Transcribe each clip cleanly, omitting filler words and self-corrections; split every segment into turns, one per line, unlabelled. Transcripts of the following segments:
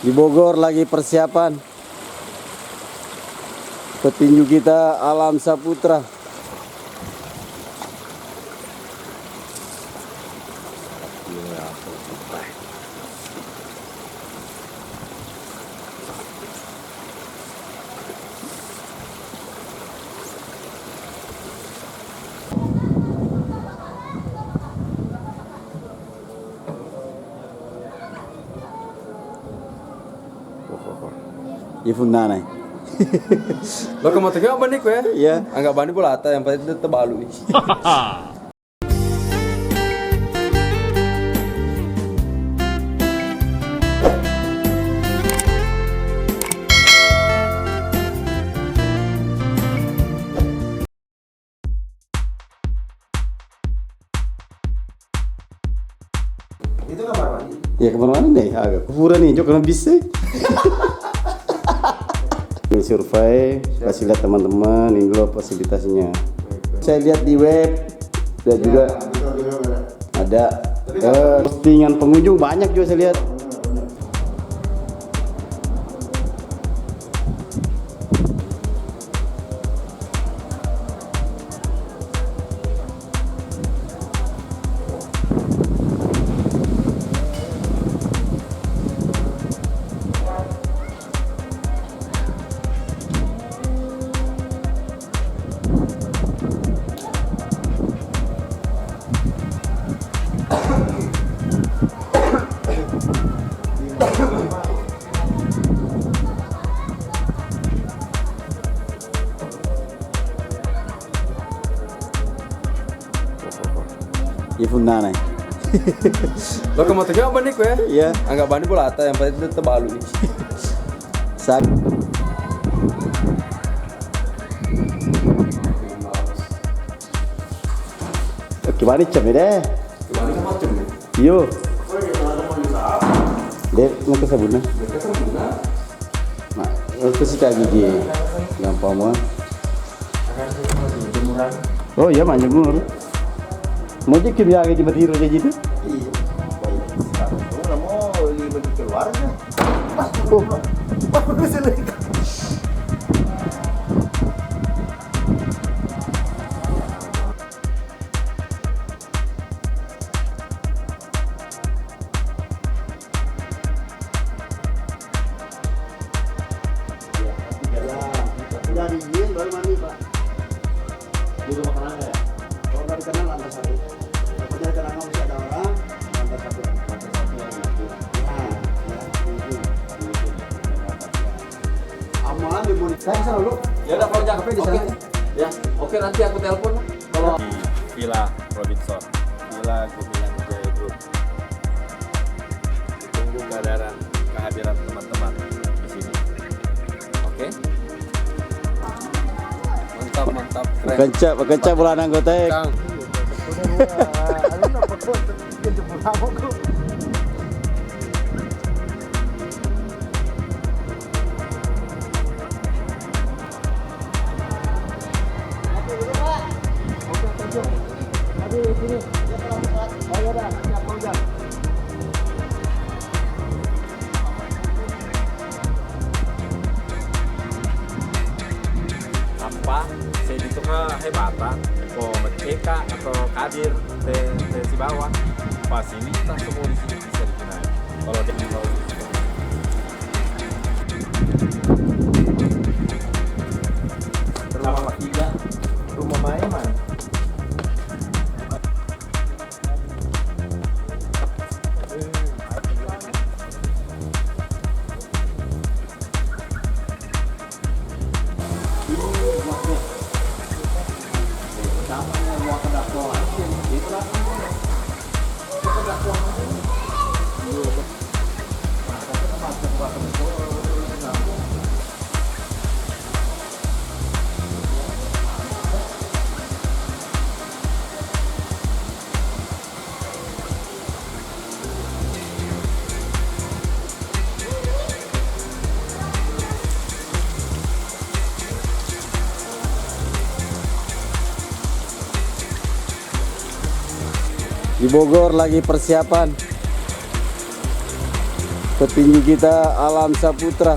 Di Bogor lagi persiapan petinju kita Alam Saputra. Ifunana.
Lo kamu tengok apa nih kue?
Iya.
Anggap bani pula ata yang paling tetap balu nih.
Itu kamar mandi.
Ya kemana-mana nih, agak kuburan nih, jok kena bisa. Ini survei, kasih lihat teman-teman, ini dulu fasilitasnya. Saya lihat di web, lihat juga ada postingan pengunjung banyak juga saya lihat. Ifunana.
Lo kamu tengok apa nih kue?
Iya.
Anggap bani pula ata yang paling tetap balu nih.
Sak. Gimana cem deh?
Gimana macam nih?
Yo. Dek, mau ke sabuna? Nah, itu sikat gigi. Gampang banget. Oh iya, mah jemur. Mau jadi biar di Madiro aja gitu?
Iya. Kamu nggak mau bagi keluarga? Pas selesai. Udah diizin baru mandi pak. Di rumah kenanga ya? Kalau nggak dikenal lantai satu. Kalau di kenanga masih ada orang lantai satu. Lantai satu yang itu. Aman di murid. Saya kesana dulu.
Ya udah kalau cakepnya di sana. Ya, oke nanti aku telepon. Kalau
Di Villa Robinson, Villa Gumilang Jaya Group. Ditunggu kehadiran teman-teman di sini. Oke?
mantap mantap keren.
Bekecak bulan anggota ya.
Kang.
Apa? Saya itu kehebatan, mereka atau kadir di bawah. Fasilitas semua di sini bisa digunakan. Kalau jadi mau
Rumah tiga. Rumah Maya mana?
Di Bogor lagi persiapan Petinggi kita Alam Saputra.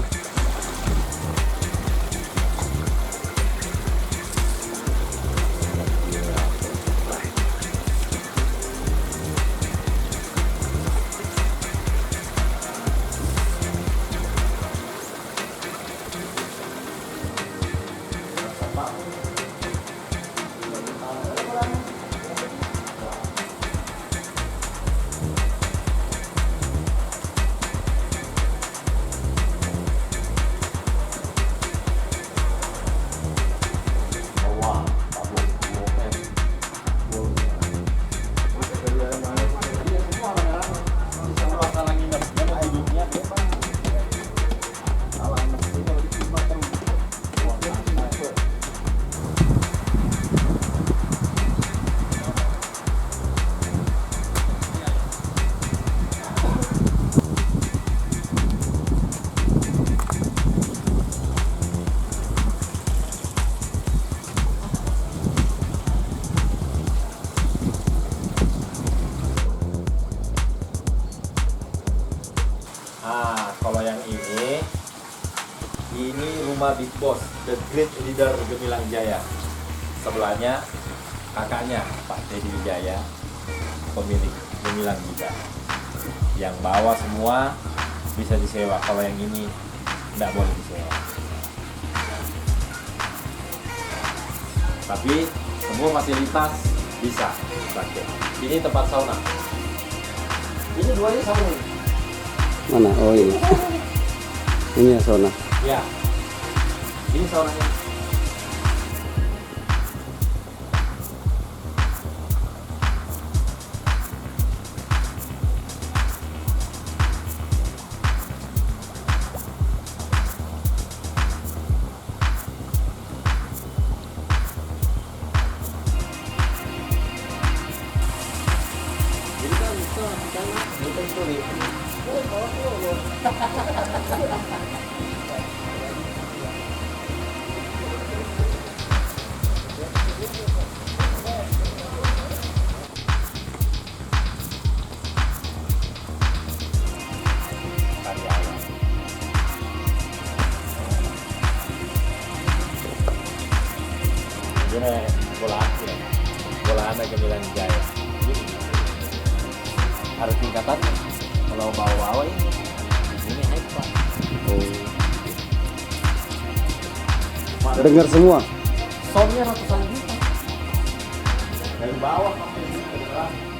Kalau yang ini rumah Big Boss, The Great Leader Gemilang Jaya. Sebelahnya kakaknya Pak Teddy Wijaya, pemilik Gemilang juga. Yang bawah semua bisa disewa. Kalau yang ini tidak boleh disewa. Tapi semua fasilitas bisa pakai. Ini tempat sauna. Ini duanya sauna.
Mana? Oh ini. Ini ya sauna.
Ya. Ini saunanya. Jadi kan itu bukan story. Ini bola anak Gemilang Jaya. Harus tingkatan. Kalau bawa ini hype Pak.
Oh. Dengar semua.
Soundnya ratusan juta. Dari bawah sampai ke depan.